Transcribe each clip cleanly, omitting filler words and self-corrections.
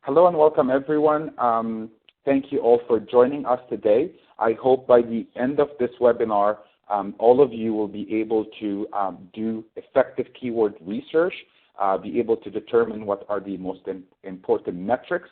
Hello and welcome everyone. Thank you all for joining us today. I hope by the end of this webinar, all of you will be able to do effective keyword research, be able to determine what are the most important metrics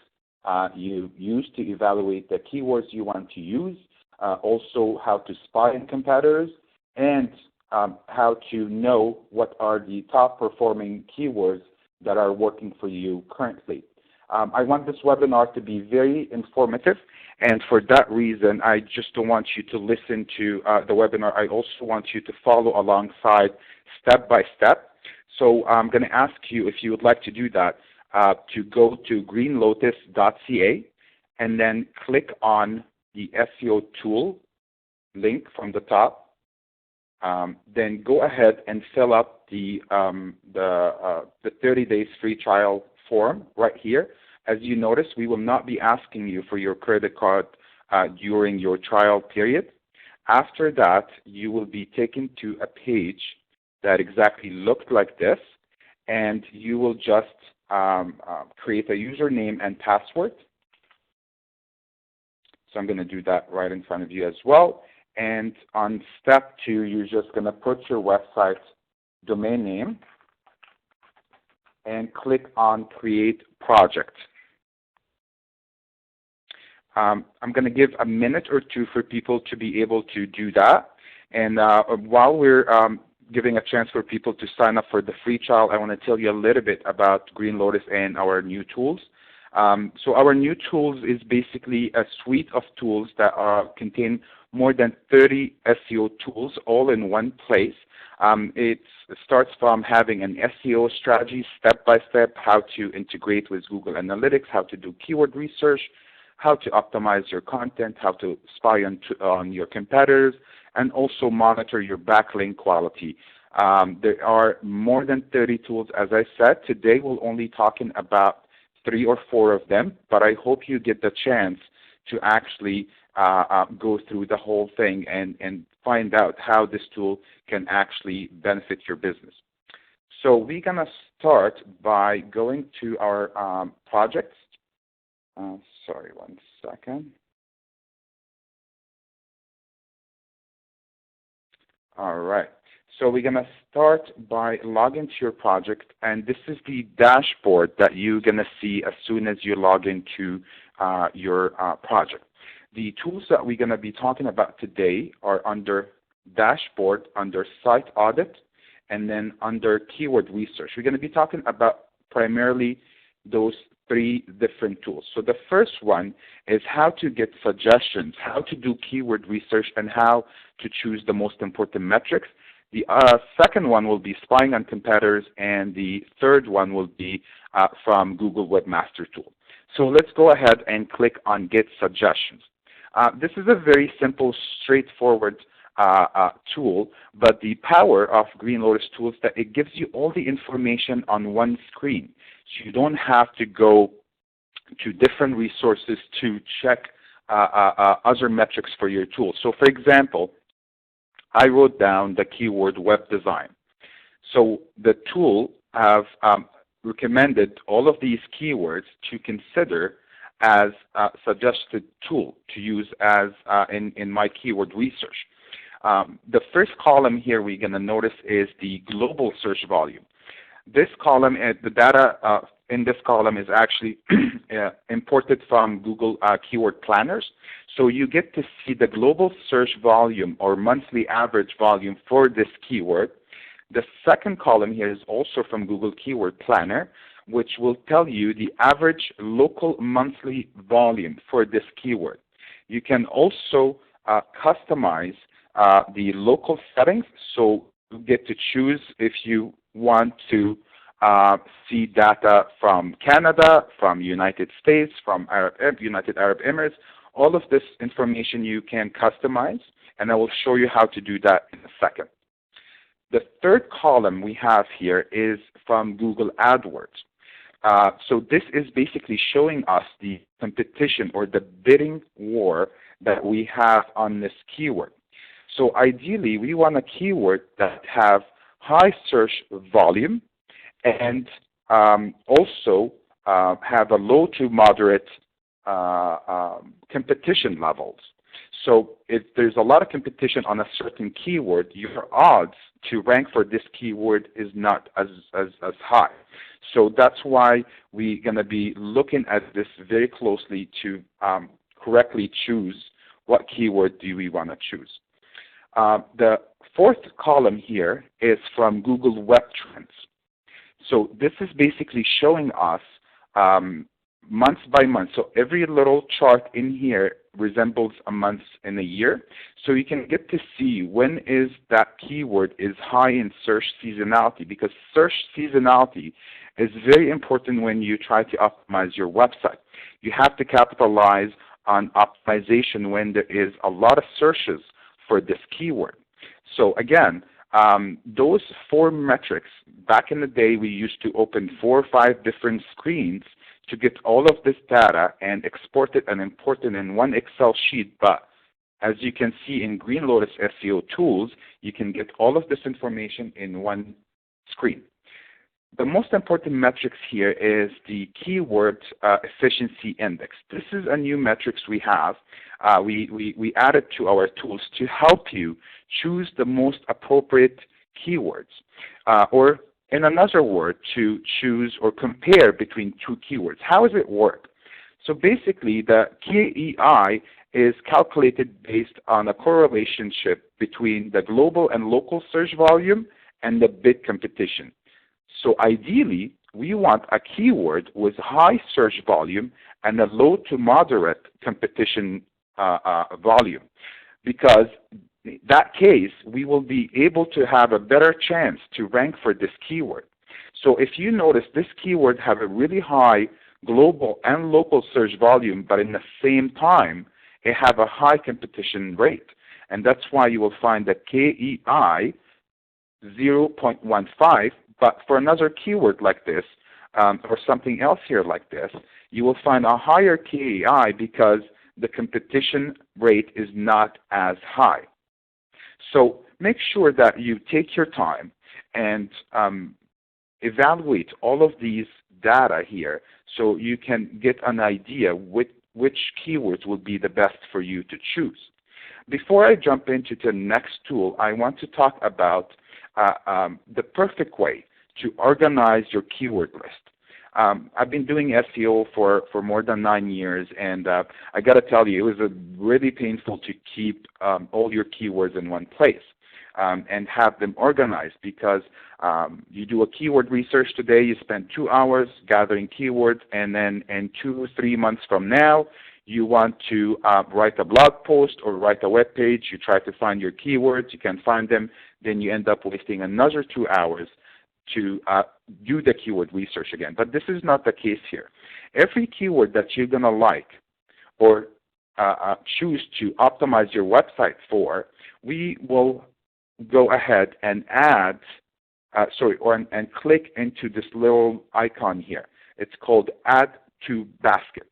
you use to evaluate the keywords you want to use, also how to spy on competitors, and how to know what are the top performing keywords that are working for you currently. I want this webinar to be very informative, and for that reason, I just don't want you to listen to the webinar. I also want you to follow alongside step by step. So I'm going to ask you, if you would like to do that, to go to greenlotus.ca and then click on the SEO tool link from the top. Then go ahead and fill up the 30 days free trial form right here. As you notice, we will not be asking you for your credit card during your trial period. After that, you will be taken to a page that exactly looked like this, and you will just create a username and password. So I'm going to do that right in front of you as well. And on step 2, you're just going to put your website domain name and click on Create Project. I'm going to give a minute or two for people to be able to do that. And while we're giving a chance for people to sign up for the free trial, I want to tell you a little bit about Green Lotus and our new tools. So our new tools is basically a suite of tools that contain more than 30 SEO tools all in one place. It starts from having an SEO strategy step by step, how to integrate with Google Analytics, how to do keyword research, how to optimize your content, how to spy on your competitors, and also monitor your backlink quality. There are more than 30 tools, as I said. Today we'll only talking about 3 or 4 of them, but I hope you get the chance to actually go through the whole thing and find out how this tool can actually benefit your business. So we're going to start by going to our projects. Sorry, one second. All right. So we're going to start by logging to your project, and this is the dashboard that you're going to see as soon as you log into your project. The tools that we're going to be talking about today are under Dashboard, under Site Audit, and then under Keyword Research. We're going to be talking about primarily those 3 different tools. So the first one is how to get suggestions, how to do keyword research, and how to choose the most important metrics. The second one will be spying on competitors, and the third one will be from Google Webmaster Tools. So let's go ahead and click on Get Suggestions. This is a very simple, straightforward tool, but the power of Green Lotus Tools is that it gives you all the information on one screen. So you don't have to go to different resources to check other metrics for your tool. So for example, I wrote down the keyword web design. So the tool have recommended all of these keywords to consider as a suggested tool to use as in my keyword research. The first column here we're going to notice is the global search volume. This column, the data in this column is actually imported from Google Keyword Planners. So you get to see the global search volume or monthly average volume for this keyword. The second column here is also from Google Keyword Planner, which will tell you the average local monthly volume for this keyword. You can also customize the local settings, so you get to choose if you want to see data from Canada, from United States, from United Arab Emirates. All of this information you can customize, and I will show you how to do that in a second. The third column we have here is from Google AdWords. So this is basically showing us the competition or the bidding war that we have on this keyword. So ideally, we want a keyword that have high search volume and also have a low to moderate competition levels. So if there's a lot of competition on a certain keyword, your odds to rank for this keyword is not as high. So that's why we're going to be looking at this very closely to correctly choose what keyword do we want to choose. The fourth column here is from Google Web Trends. So this is basically showing us month by month. So every little chart in here resembles a month in a year. So you can get to see when is that keyword is high in search seasonality, because search seasonality is very important when you try to optimize your website. You have to capitalize on optimization when there is a lot of searches for this keyword. So again, those 4 metrics, back in the day we used to open 4 or 5 different screens to get all of this data and export it and import it in one Excel sheet. But as you can see in Green Lotus SEO Tools, you can get all of this information in one screen. The most important metrics here is the keyword efficiency index. This is a new metrics we have. We added to our tools to help you choose the most appropriate keywords, or in another word, to choose or compare between 2 keywords. How does it work? So basically, the KEI is calculated based on a correlationship between the global and local search volume and the bid competition. So ideally, we want a keyword with high search volume and a low to moderate competition volume, because in that case, we will be able to have a better chance to rank for this keyword. So if you notice, this keyword have a really high global and local search volume, but in the same time, it have a high competition rate. And that's why you will find that KEI 0.15, but for another keyword like this, or something else here like this, you will find a higher KEI because the competition rate is not as high. So make sure that you take your time and evaluate all of these data here so you can get an idea which keywords will be the best for you to choose. Before I jump into the next tool, I want to talk about the perfect way to organize your keyword list. I've been doing SEO for more than 9 years, and I got to tell you, it was really painful to keep all your keywords in one place and have them organized, because you do a keyword research today, you spend 2 hours gathering keywords, and then in 2-3 months from now, you want to write a blog post or write a web page, you try to find your keywords, you can't find them, then you end up wasting another 2 hours to do the keyword research again. But this is not the case here. Every keyword that you're going to like or choose to optimize your website for, we will go ahead and add, and click into this little icon here. It's called Add to Basket.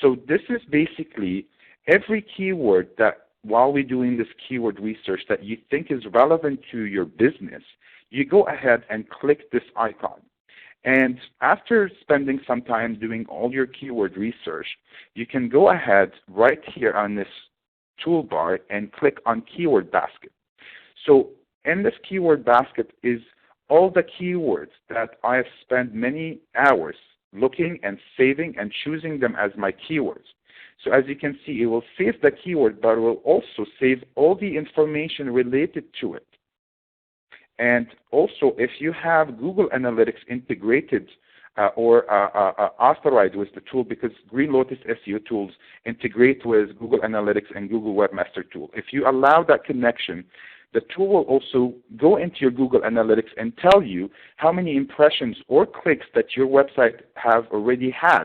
So this is basically every keyword that, while we're doing this keyword research, that you think is relevant to your business, you go ahead and click this icon. And after spending some time doing all your keyword research, you can go ahead right here on this toolbar and click on Keyword Basket. So in this Keyword Basket is all the keywords that I have spent many hours looking and saving and choosing them as my keywords. So as you can see, it will save the keyword, but it will also save all the information related to it. And also, if you have Google Analytics integrated or authorized with the tool, because Green Lotus SEO Tools integrate with Google Analytics and Google Webmaster Tool, if you allow that connection, the tool will also go into your Google Analytics and tell you how many impressions or clicks that your website have already had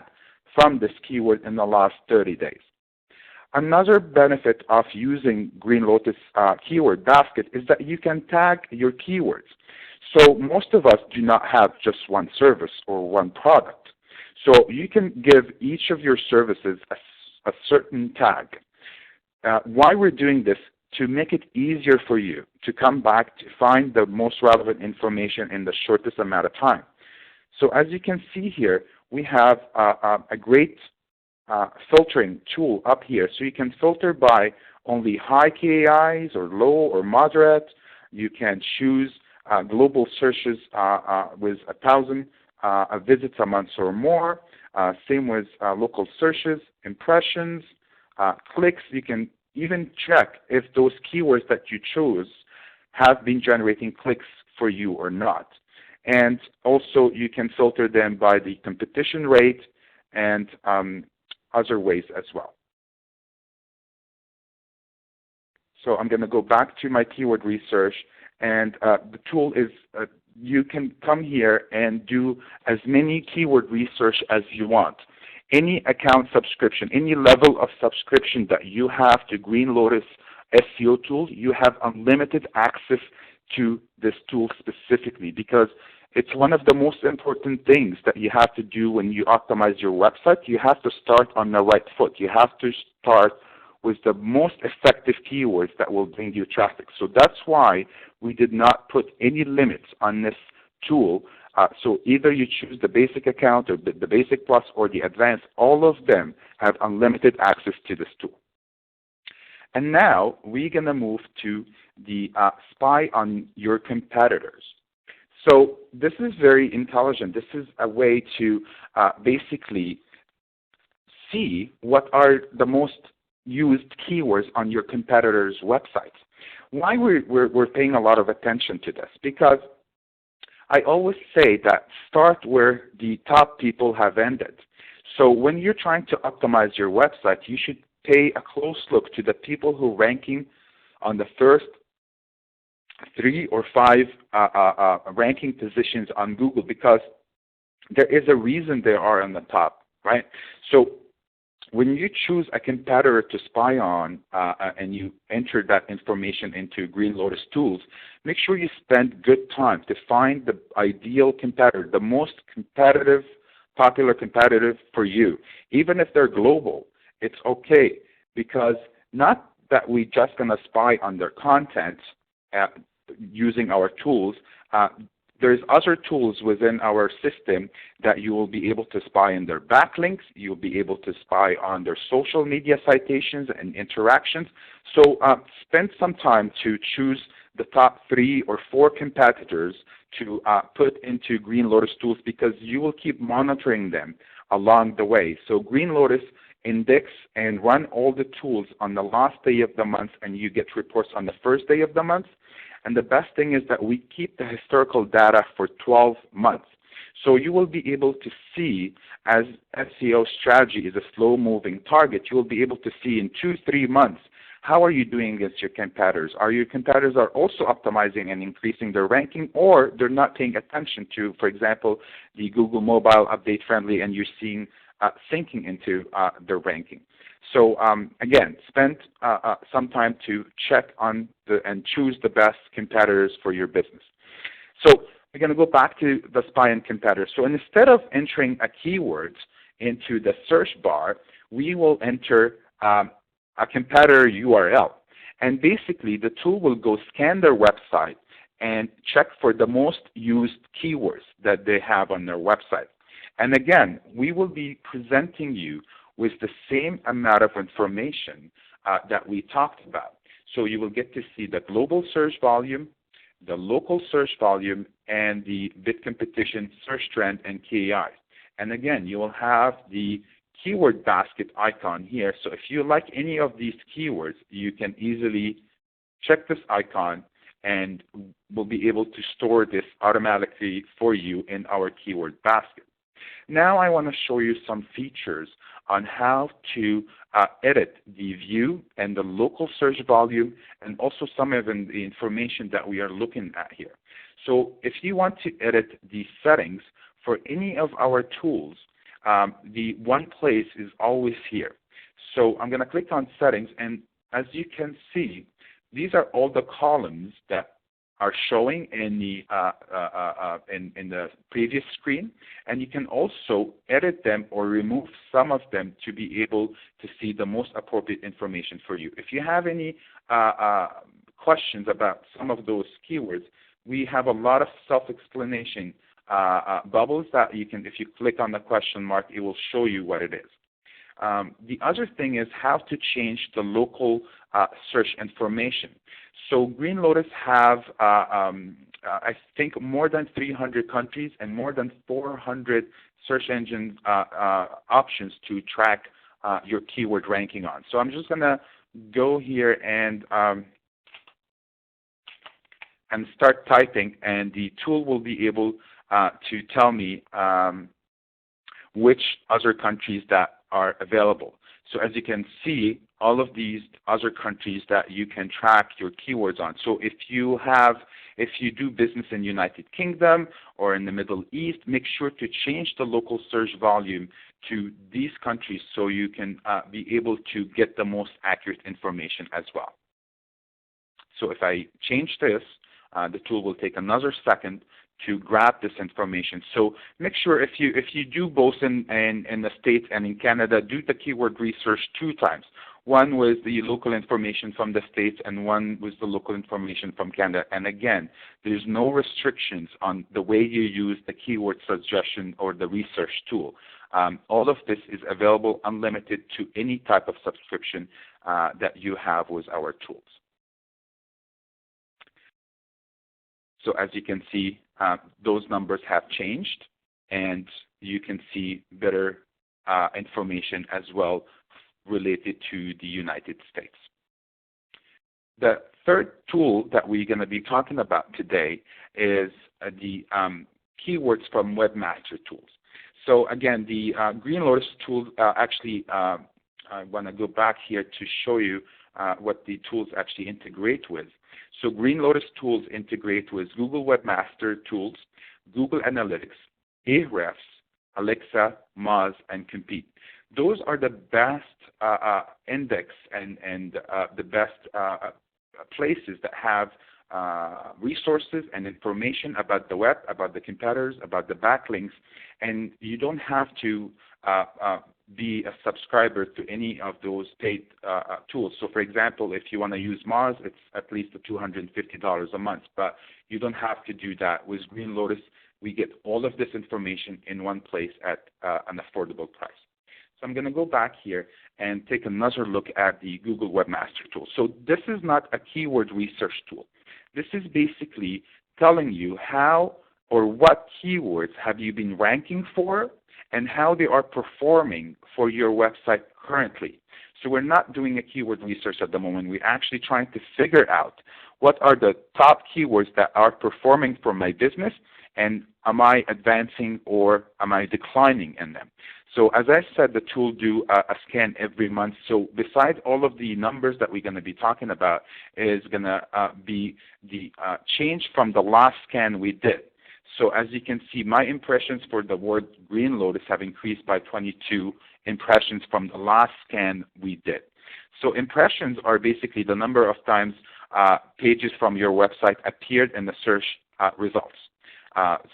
from this keyword in the last 30 days. Another benefit of using Green Lotus Keyword Basket is that you can tag your keywords. So most of us do not have just one service or one product. So you can give each of your services a certain tag. Why we're doing this? To make it easier for you to come back to find the most relevant information in the shortest amount of time. So as you can see here, we have a great filtering tool up here. So you can filter by only high KAIs or low or moderate. You can choose global searches with 1,000 visits a month or more. Same with local searches, impressions, clicks. You can even check if those keywords that you chose have been generating clicks for you or not. And also you can filter them by the competition rate and other ways as well. So I'm going to go back to my keyword research, and the tool is you can come here and do as many keyword research as you want. Any account subscription, any level of subscription that you have to Green Lotus SEO tool, you have unlimited access to this tool specifically, because it's one of the most important things that you have to do when you optimize your website. You have to start on the right foot. You have to start with the most effective keywords that will bring you traffic. So that's why we did not put any limits on this tool. So either you choose the basic account or the basic plus or the advanced, all of them have unlimited access to this tool. And now we're going to move to the spy on your competitors. So this is very intelligent. This is a way to basically see what are the most used keywords on your competitors' websites. Why we're paying a lot of attention to this? Because I always say that start where the top people have ended. So when you're trying to optimize your website, you should pay a close look to the people who are ranking on the first 3 or 5 ranking positions on Google, because there is a reason they are on the top, right? So when you choose a competitor to spy on and you enter that information into Green Lotus Tools, make sure you spend good time to find the ideal competitor, the most competitive, popular competitive for you. Even if they're global, it's okay, because not that we're just going to spy on their content using our tools. There's other tools within our system that you will be able to spy on their backlinks. You'll be able to spy on their social media citations and interactions. So spend some time to choose the top 3 or 4 competitors to put into Green Lotus Tools, because you will keep monitoring them along the way. So Green Lotus index and run all the tools on the last day of the month, and you get reports on the first day of the month. And the best thing is that we keep the historical data for 12 months. So you will be able to see, as SEO strategy is a slow-moving target, you will be able to see in 2-3 months, how are you doing against your competitors? Are your competitors are also optimizing and increasing their ranking, or they're not paying attention to, for example, the Google Mobile Update Friendly, and you're seeing sinking into their ranking. So again, spend some time to check on and choose the best competitors for your business. So we're going to go back to the spy on competitors. So instead of entering a keyword into the search bar, we will enter a competitor URL. And basically, the tool will go scan their website and check for the most used keywords that they have on their website. And again, we will be presenting you with the same amount of information that we talked about. So you will get to see the global search volume, the local search volume, and the bid competition search trend and KAI. And again, you will have the keyword basket icon here. So if you like any of these keywords, you can easily check this icon, and we'll be able to store this automatically for you in our keyword basket. Now I want to show you some features on how to edit the view and the local search volume, and also some of the information that we are looking at here. So if you want to edit the settings for any of our tools, the one place is always here. So I'm going to click on settings, and as you can see, these are all the columns that are showing in the previous screen, and you can also edit them or remove some of them to be able to see the most appropriate information for you. If you have any questions about some of those keywords, we have a lot of self-explanation bubbles that you can, if you click on the question mark, it will show you what it is. The other thing is how to change the local search information. So Green Lotus have, I think, more than 300 countries and more than 400 search engine options to track your keyword ranking on. So I'm just going to go here and start typing, and the tool will be able to tell me which other countries that are available. So as you can see, all of these other countries that you can track your keywords on. So if you do business in United Kingdom or in the Middle East, make sure to change the local search volume to these countries so you can be able to get the most accurate information as well. So if I change this, the tool will take another second to grab this information. So make sure if you do both in the States and in Canada, do the keyword research 2 times. One was the local information from the States and one was the local information from Canada. And again, there's no restrictions on the way you use the keyword suggestion or the research tool. All of this is available unlimited to any type of subscription that you have with our tools. So as you can see, those numbers have changed, and you can see better information as well related to the United States. The third tool that we're going to be talking about today is the keywords from Webmaster Tools. So again, the Green Lotus tool actually, I want to go back here to show you what the tools actually integrate with. So Green Lotus tools integrate with Google Webmaster Tools, Google Analytics, Ahrefs, Alexa, Moz, and Compete. Those are the best index and the best places that have resources and information about the web, about the competitors, about the backlinks, and you don't have to be a subscriber to any of those paid tools. So for example, if you want to use Moz, it's at least $250 a month, but you don't have to do that. With Green Lotus, we get all of this information in one place at an affordable price. So I'm going to go back here and take another look at the Google Webmaster Tool. So this is not a keyword research tool. This is basically telling you how or what keywords have you been ranking for and how they are performing for your website currently. So we're not doing a keyword research at the moment. We're actually trying to figure out what are the top keywords that are performing for my business, and am I advancing or am I declining in them. So as I said, the tool do a scan every month. So besides all of the numbers that we're going to be talking about is going to be the change from the last scan we did. So as you can see, my impressions for the word Green Lotus have increased by 22 impressions from the last scan we did. So impressions are basically the number of times pages from your website appeared in the search results.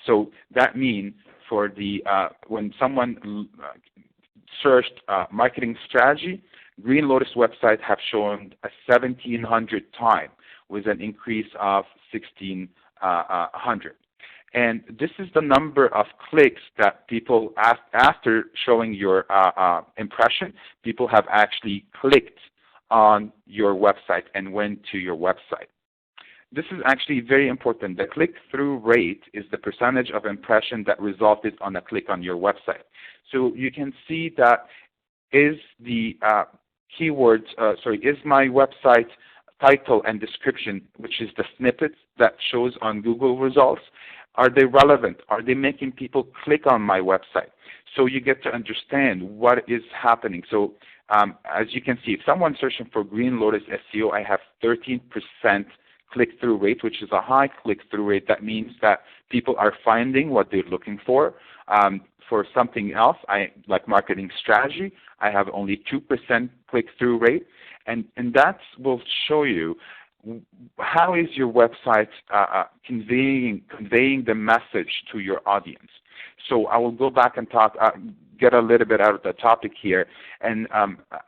So that means for the when someone searched marketing strategy, Green Lotus website have shown a 1,700 time with an increase of 1,600. And this is the number of clicks that people, after showing your impression, people have actually clicked on your website and went to your website. This is actually very important. The click-through rate is the percentage of impression that resulted on a click on your website. So you can see that is the is my website title and description, which is the snippets that shows on Google results, are they relevant? Are they making people click on my website? So you get to understand what is happening. So as you can see, if someone's searching for Green Lotus SEO, I have 13% click-through rate, which is a high click-through rate. That means that people are finding what they're looking for. For something else, like marketing strategy, I have only 2% click-through rate. And that will show you how is your website conveying the message to your audience. So I will go back and get a little bit out of the topic here and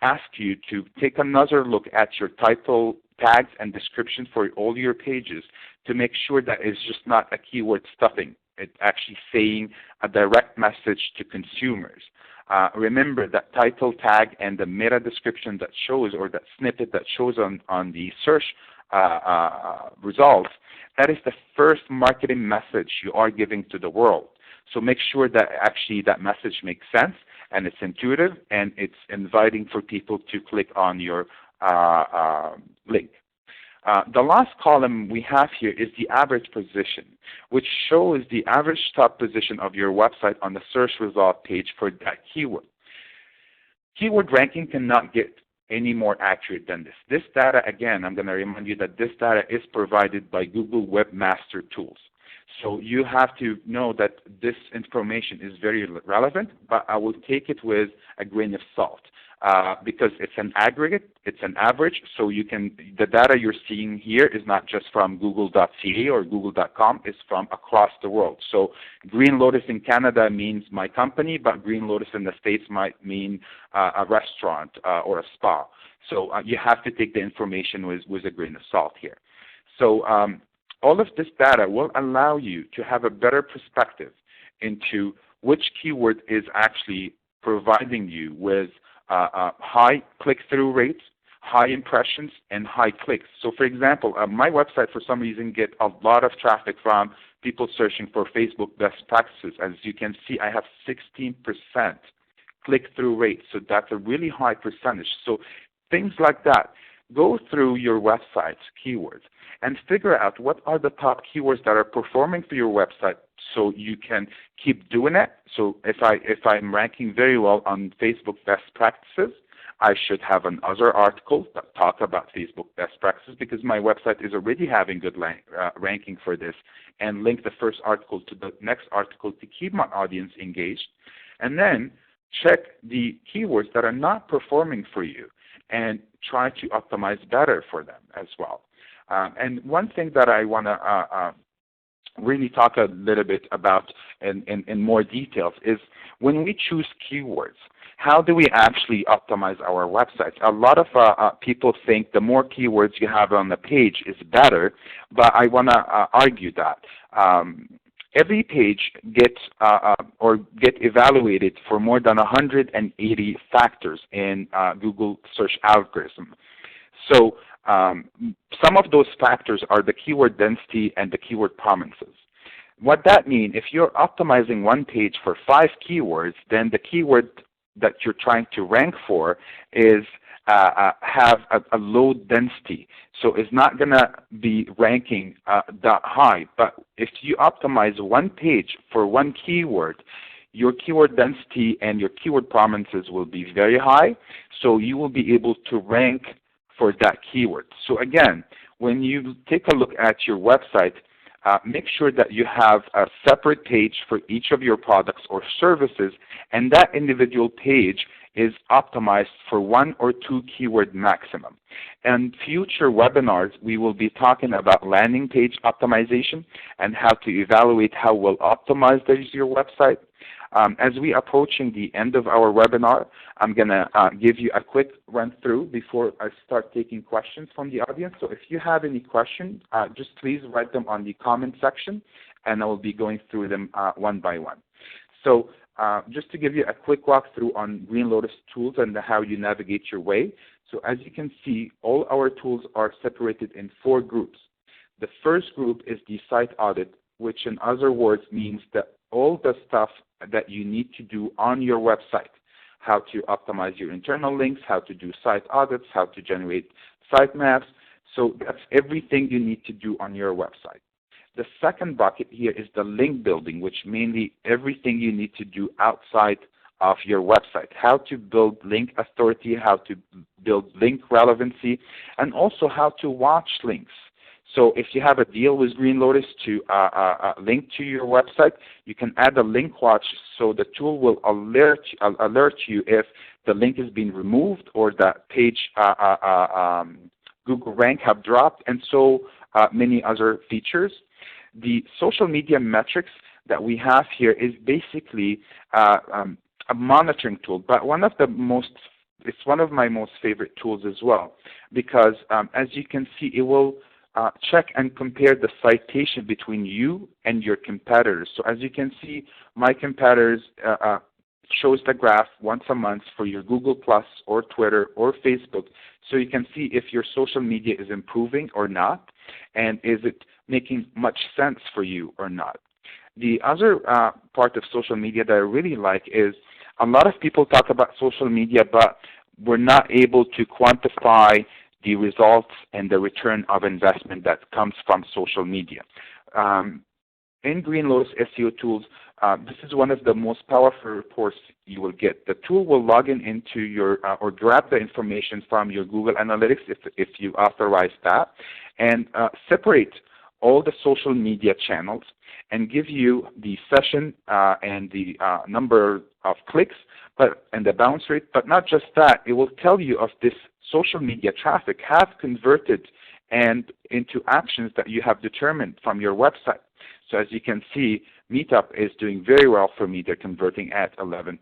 ask you to take another look at your title tags and description for all your pages to make sure that it's just not a keyword stuffing It's actually saying a direct message to consumers. Remember that title tag and the meta description that shows, or that snippet that shows on the search results, that is the first marketing message you are giving to the world. So make sure that actually that message makes sense and it's intuitive and it's inviting for people to click on your link. The last column we have here is the average position, which shows the average top position of your website on the search result page for that keyword. Keyword ranking cannot get any more accurate than this. This data, again, I'm going to remind you that this data is provided by Google Webmaster Tools. So you have to know that this information is very relevant, but I will take it with a grain of salt because it's an aggregate, it's an average, so you can, the data you're seeing here is not just from google.ca or google.com, it's from across the world. So Green Lotus in Canada means my company, but Green Lotus in the States might mean a restaurant or a spa. So you have to take the information with a grain of salt here. So all of this data will allow you to have a better perspective into which keyword is actually providing you with high click-through rates, high impressions, and high clicks. So for example, my website for some reason gets a lot of traffic from people searching for Facebook best practices. As you can see, I have 16% click-through rate, so that's a really high percentage. So things like that. Go through your website's keywords and figure out what are the top keywords that are performing for your website so you can keep doing it. So if I'm ranking very well on Facebook best practices, I should have another article that talk about Facebook best practices because my website is already having good ranking for this, and link the first article to the next article to keep my audience engaged. And then check the keywords that are not performing for you and try to optimize better for them as well. And one thing that I want to really talk a little bit about in more details is when we choose keywords, how do we actually optimize our websites? A lot of people think the more keywords you have on the page is better, but I want to argue that. Every page gets evaluated for more than 180 factors in Google search algorithm. So some of those factors are the keyword density and the keyword prominences. What that means, if you're optimizing one page for 5 keywords, then the keyword that you're trying to rank for is have a low density. So it's not going to be ranking that high. But if you optimize one page for one keyword, your keyword density and your keyword prominences will be very high. So you will be able to rank for that keyword. So again, when you take a look at your website, make sure that you have a separate page for each of your products or services, and that individual page is optimized for 1 or 2 keyword maximum. And future webinars, we will be talking about landing page optimization and how to evaluate how well optimized is your website. As we are approaching the end of our webinar, I'm going to give you a quick run through before I start taking questions from the audience. So if you have any questions, just please write them on the comment section, and I will be going through them one by one. So just to give you a quick walkthrough on Green Lotus tools and how you navigate your way. So as you can see, all our tools are separated in 4 groups. The first group is the site audit, which in other words means that all the stuff that you need to do on your website, how to optimize your internal links, how to do site audits, how to generate sitemaps. So that's everything you need to do on your website. The second bucket here is the link building, which mainly everything you need to do outside of your website, how to build link authority, how to build link relevancy, and also how to watch links. So if you have a deal with Green Lotus to link to your website, you can add a link watch so the tool will alert you if the link is being removed or that page Google rank have dropped, and so many other features. The social media metrics that we have here is basically a monitoring tool, but it's one of my most favorite tools as well, because as you can see, it will check and compare the citation between you and your competitors. So as you can see, my competitors shows the graph once a month for your Google Plus or Twitter or Facebook, so you can see if your social media is improving or not, and is it making much sense for you or not. The other part of social media that I really like is a lot of people talk about social media, but we're not able to quantify the results and the return of investment that comes from social media. In Green Lotus SEO Tools, this is one of the most powerful reports you will get. The tool will log in into your, or grab the information from your Google Analytics if you authorize that, and separate all the social media channels and give you the session and the number of clicks and the bounce rate. But not just that, it will tell you if this social media traffic have converted and into actions that you have determined from your website. So as you can see, Meetup is doing very well for me. They're converting at 11%.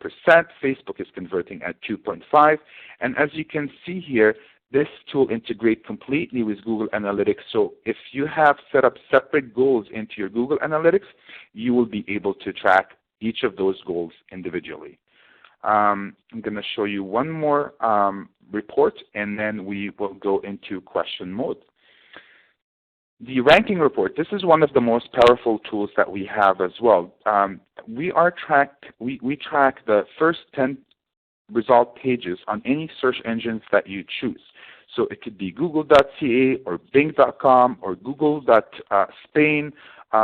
Facebook is converting at 2.5%. And as you can see here, this tool integrates completely with Google Analytics. So if you have set up separate goals into your Google Analytics, you will be able to track each of those goals individually. I'm going to show you one more report, and then we will go into question mode. The ranking report, this is one of the most powerful tools that we have as well. We track the first 10 result pages on any search engines that you choose. So it could be google.ca or bing.com or google.spain,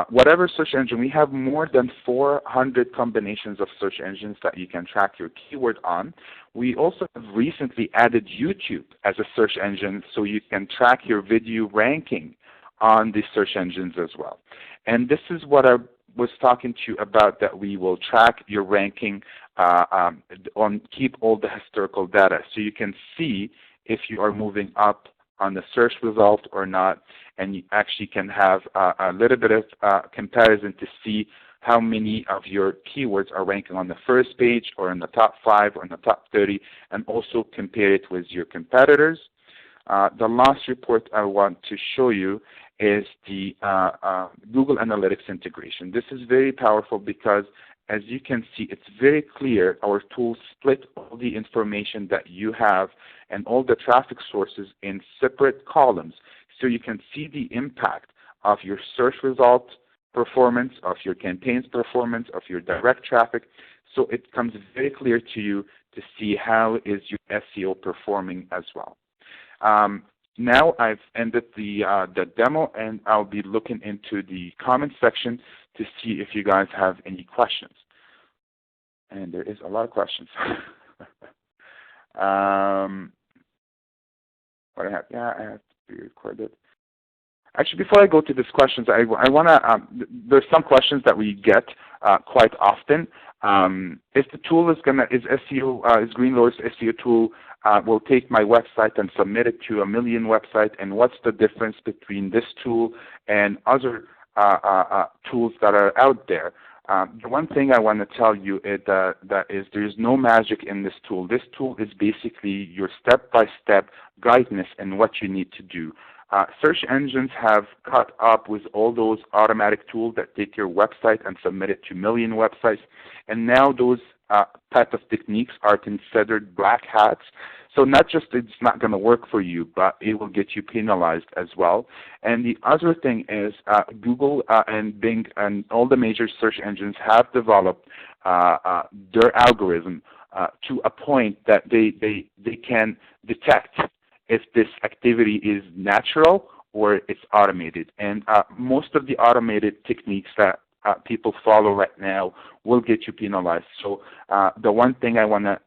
whatever search engine. We have more than 400 combinations of search engines that you can track your keyword on. We also have recently added YouTube as a search engine, so you can track your video ranking on the search engines as well. And this is what I was talking to you about, that we will track your ranking keep all the historical data, so you can see if you are moving up on the search result or not, and you actually can have a little bit of comparison to see how many of your keywords are ranking on the first page or in the top 5 or in the top 30, and also compare it with your competitors. The last report I want to show you is the Google Analytics integration. This is very powerful because, as you can see, it's very clear. Our tools split all the information that you have and all the traffic sources in separate columns, so you can see the impact of your search result performance, of your campaigns performance, of your direct traffic. So it comes very clear to you to see how is your SEO performing as well. Now I've ended the demo, and I'll be looking into the comment section to see if you guys have any questions. And there is a lot of questions. What I have? Yeah, I have to be recorded. Actually, before I go to these questions, I want to. There's some questions that we get quite often. If the tool is is Green Lotus SEO tool will take my website and submit it to 1 million websites, and what's the difference between this tool and other tools that are out there? The one thing I want to tell you is that there's no magic in this tool. This tool is basically your step-by-step guidance in what you need to do. Search engines have caught up with all those automatic tools that take your website and submit it to 1 million websites, and now those type of techniques are considered black hats. So not just it's not going to work for you, but it will get you penalized as well. And the other thing is Google and Bing and all the major search engines have developed their algorithm to a point that they can detect if this activity is natural or it's automated. And most of the automated techniques that people follow right now will get you penalized. So the one thing I want to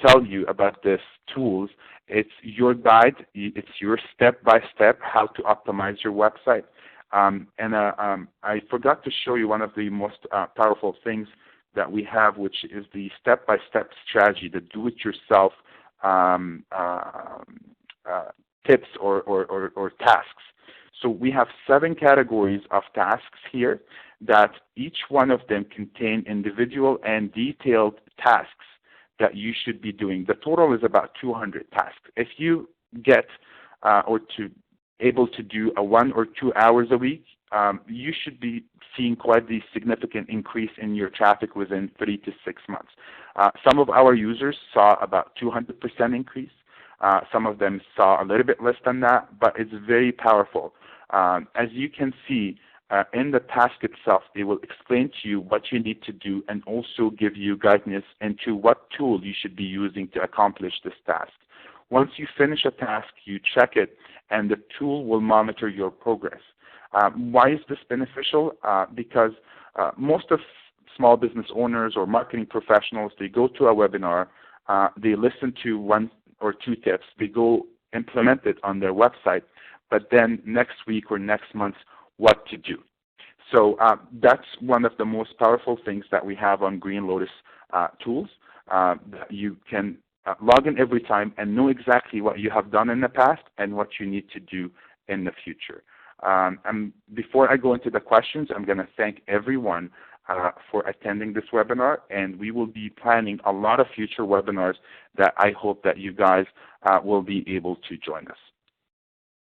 tell you about this tools, it's your guide, it's your step-by-step how to optimize your website. I forgot to show you one of the most powerful things that we have, which is the step-by-step strategy, the do-it-yourself tips or tasks. So we have 7 categories of tasks here that each one of them contain individual and detailed tasks that you should be doing. The total is about 200 tasks. If you get or to able to do a 1 or 2 hours a week, you should be seeing quite the significant increase in your traffic within 3 to 6 months. Some of our users saw about 200% increase. Some of them saw a little bit less than that, but it's very powerful. As you can see, in the task itself, it will explain to you what you need to do and also give you guidance into what tool you should be using to accomplish this task. Once you finish a task, you check it, and the tool will monitor your progress. Why is this beneficial? Because most of small business owners or marketing professionals, they go to a webinar, they listen to 1 or 2 tips, they go implement it on their website, but then next week or next month, what to do. So that's one of the most powerful things that we have on Green Lotus tools, that you can log in every time and know exactly what you have done in the past and what you need to do in the future. And before I go into the questions, I'm going to thank everyone for attending this webinar, and we will be planning a lot of future webinars that I hope that you guys will be able to join us.